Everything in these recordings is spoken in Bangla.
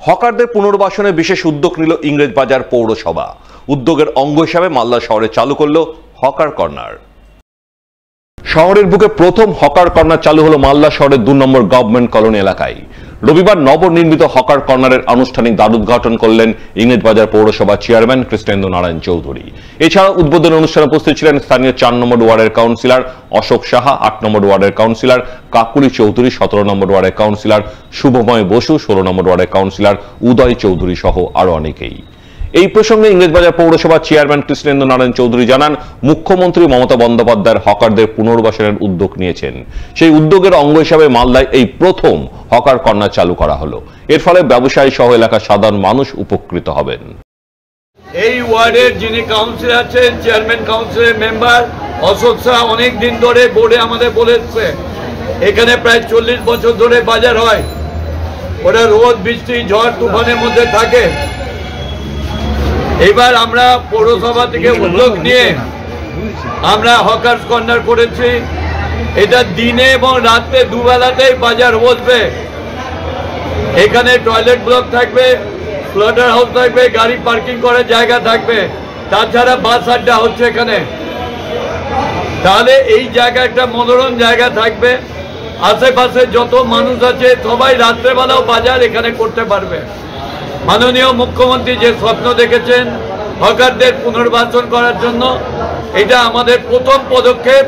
হকারদের পুনর্বাসনে বিশেষ উদ্যোগ নিল ইংরেজবাজার পৌরসভা। উদ্যোগের অঙ্গ হিসাবে মালদা শহরে চালু করল হকার কর্নার। শহরের বুকে প্রথম হকার কর্নার চালু হলো মালদা শহরের 2 নম্বর গভর্নমেন্ট কলোনি এলাকায়। রবিবার নবনির্মিত হকার কর্নারের আনুষ্ঠানিক দ্বারোদ্ঘাটন করলেন ইংরেজবাজার পৌরসভা চেয়ারম্যান কৃষ্ণেন্দু নারায়ণ চৌধুরী। এছাড়া উদ্বোধন অনুষ্ঠানে উপস্থিত ছিলেন স্থানীয় 4 নম্বর ওয়ার্ডের কাউন্সিলর অশোক সাহা, 8 নম্বর ওয়ার্ডের কাউন্সিলর কাকুলি চৌধুরী, 17 নম্বর ওয়ার্ডের কাউন্সিলর শুভময় বসু, 16 নম্বর ওয়ার্ডের কাউন্সিলর উদয় চৌধুরী সহ আরো অনেকেই। এই প্রসঙ্গে ইংরেজবাজার পৌরসভা চেয়ারম্যান কৃষ্ণেন্দু নারায়ণ চৌধুরী জানান, মুখ্যমন্ত্রী মমতা বন্দ্যোপাধ্যায়ের হকারদের পুনর্বাসনের উদ্যোগ নিয়েছেন। সেই উদ্যোগের অঙ্গ হিসাবে মালদায় এই প্রথম হকার কর্নার চালু করা হলো। এর ফলে ব্যবসায়ী সহ এলাকার সাধারণ মানুষ উপকৃত হবেন। এই ওয়ার্ডের যিনি কাউন্সিলর আছেন, চেয়ারম্যান কাউন্সিলের মেম্বার অশোক শাহ, অনেক দিন ধরে বোর্ডে আমাদের বলেছে এখানে প্রায় 40 বছর ধরে বাজার হয়। ওরা রোদ বৃষ্টি ঝড় তুফানের মধ্যে থাকে। এবার আমরা পৌরসভা থেকে উদ্যোগ নিয়ে আমরা হকার্স কর্নার করেছি। এটা দিনে এবং রাতে দুবেলাতেই বাজার বসবে। এখানে টয়লেট ব্লক থাকবে, স্লটার হাউস থাকবে, গাড়ি পার্কিং করার জায়গা থাকবে, তাছাড়া বাস আড্ডা হচ্ছে এখানে। তাহলে এই জায়গা একটা মনোরম জায়গা থাকবে। আশেপাশে যত মানুষ আছে সবাই রাত্রেবেলাও বাজার এখানে করতে পারবে। মাননীয় মুখ্যমন্ত্রী যে স্বপ্ন দেখেছেন হকারদের পুনর্বাসন করার জন্য, এটা আমাদের প্রথম পদক্ষেপ।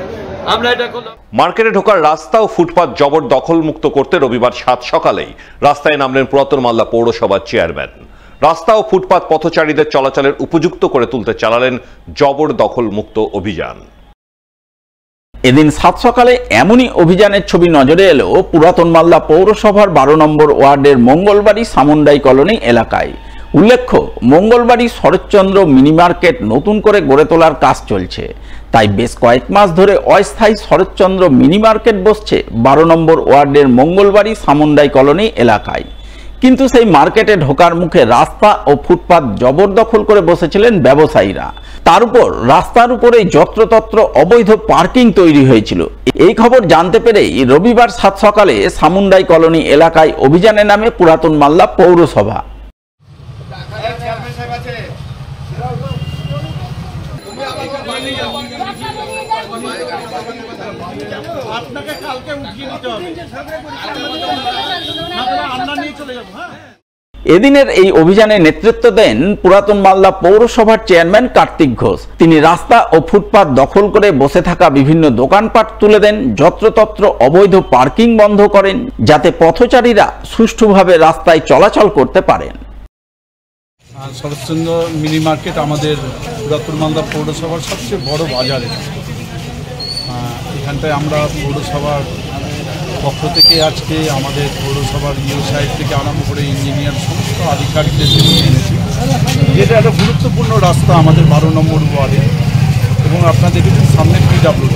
আমরা এটা করলাম। মার্কেটে ঢোকার রাস্তা ও ফুটপাত জবরদখল মুক্ত করতে রবিবার 7 সকালেই রাস্তায় নামলেন পুরাতন মালদা পৌরসভার চেয়ারম্যান। রাস্তা ও ফুটপাত পথচারীদের চলাচলের উপযুক্ত করে তুলতে চালালেন জবরদখল মুক্ত অভিযান। এদিন 7 সকালে এমনই অভিযানের ছবি নজরে এলো পুরাতন মালদা পৌরসভার 12 নম্বর ওয়ার্ডের মঙ্গলবাড়ি সামুন্ডাই কলোনি এলাকায়। উল্লেখ্য, মঙ্গলবাড়ি শরৎচন্দ্র মিনি মার্কেট নতুন করে গড়ে তোলার কাজ চলছে, তাই বেশ কয়েক মাস ধরে অস্থায়ী শরৎচন্দ্র মিনি মার্কেট বসছে 12 নম্বর ওয়ার্ডের মঙ্গলবাড়ি সামুন্ডাই কলোনি এলাকায়। কিন্তু সেই মার্কেটে ঢোকার মুখে রাস্তা ও ফুটপাত জবরদখল করে বসেছিলেন ব্যবসায়ীরা। তার উপর রাস্তার উপরেই যত্রতত্র অবৈধ পার্কিং তৈরি হয়েছিল। এই খবর জানতে পেরেই রবিবার 7 সকালে সামুন্ডাই কলোনি এলাকায় অভিযানে নামে পুরাতন মালদা পৌরসভা। এদিনের এই অভিযানে নেতৃত্ব দেন পুরাতন মালদা পৌরসভার চেয়ারম্যান কার্তিক ঘোষ। তিনি রাস্তা ও ফুটপাত দখল করে বসে থাকা বিভিন্ন দোকানপাট তুলে দেন, যত্রতত্র অবৈধ পার্কিং বন্ধ করেন, যাতে পথচারীরা সুষ্ঠুভাবে রাস্তায় চলাচল করতে পারেন। শরৎচন্দ্র মিনি মার্কেট আমাদের পুরাতন মালদা পৌরসভার সবচেয়ে বড় বাজার। এখানটায় আমরা পৌরসভার পক্ষ থেকে আজকে আমাদের পৌরসভার সাইড থেকে আরম্ভ করে ইঞ্জিনিয়ার সমস্ত আধিকারিকদের এনেছি। যেটা একটা গুরুত্বপূর্ণ রাস্তা আমাদের 12 নম্বর ওয়ার্ডে। এবং আপনারা দেখেছেন সামনে PW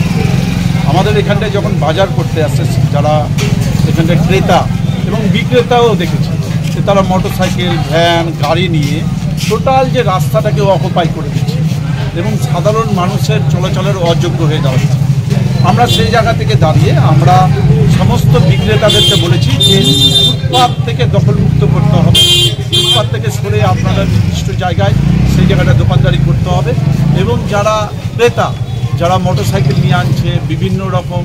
আমাদের এখানটায় যখন বাজার করতে আসছে যারা এখানটায় ক্রেতা এবং বিক্রেতাও দেখেছি যে তারা মোটরসাইকেল, ভ্যান, গাড়ি নিয়ে টোটাল যে রাস্তাটাকে অকুপাই করে দিচ্ছে এবং সাধারণ মানুষের চলাচলের অযোগ্য হয়ে যাচ্ছে। আমরা সেই জায়গা থেকে দাঁড়িয়ে আমরা সমস্ত বিক্রেতাদেরকে বলেছি যে ফুটপাত থেকে দখলমুক্ত করতে হবে, ফুটপাত থেকে সরে আপনারা নির্দিষ্ট জায়গায় সেই জায়গাটা দোকানদারি করতে হবে। এবং যারা ক্রেতা, যারা মোটরসাইকেল নিয়ে আনছে, বিভিন্ন রকম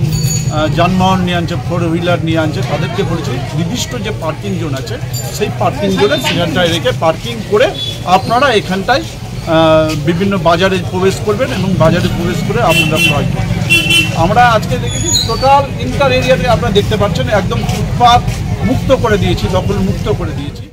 যানবাহন নিয়ে আনছে, 4 হুইলার নিয়ে আনছে, তাদেরকে বলেছি নির্দিষ্ট যে পার্কিং জোন আছে সেই পার্কিং জোনে সেখানটায় রেখে পার্কিং করে আপনারা এখানটায় বিভিন্ন বাজারে প্রবেশ করবেন এবং বাজারে প্রবেশ করে আপনারা ক্রয় করবেন। আমরা আজকে দেখেছি টোটাল ইন্টার এরিয়াতে আপনারা দেখতে পাচ্ছেন একদম ফুটপাত মুক্ত করে দিয়েছি, দখল মুক্ত করে দিয়েছি।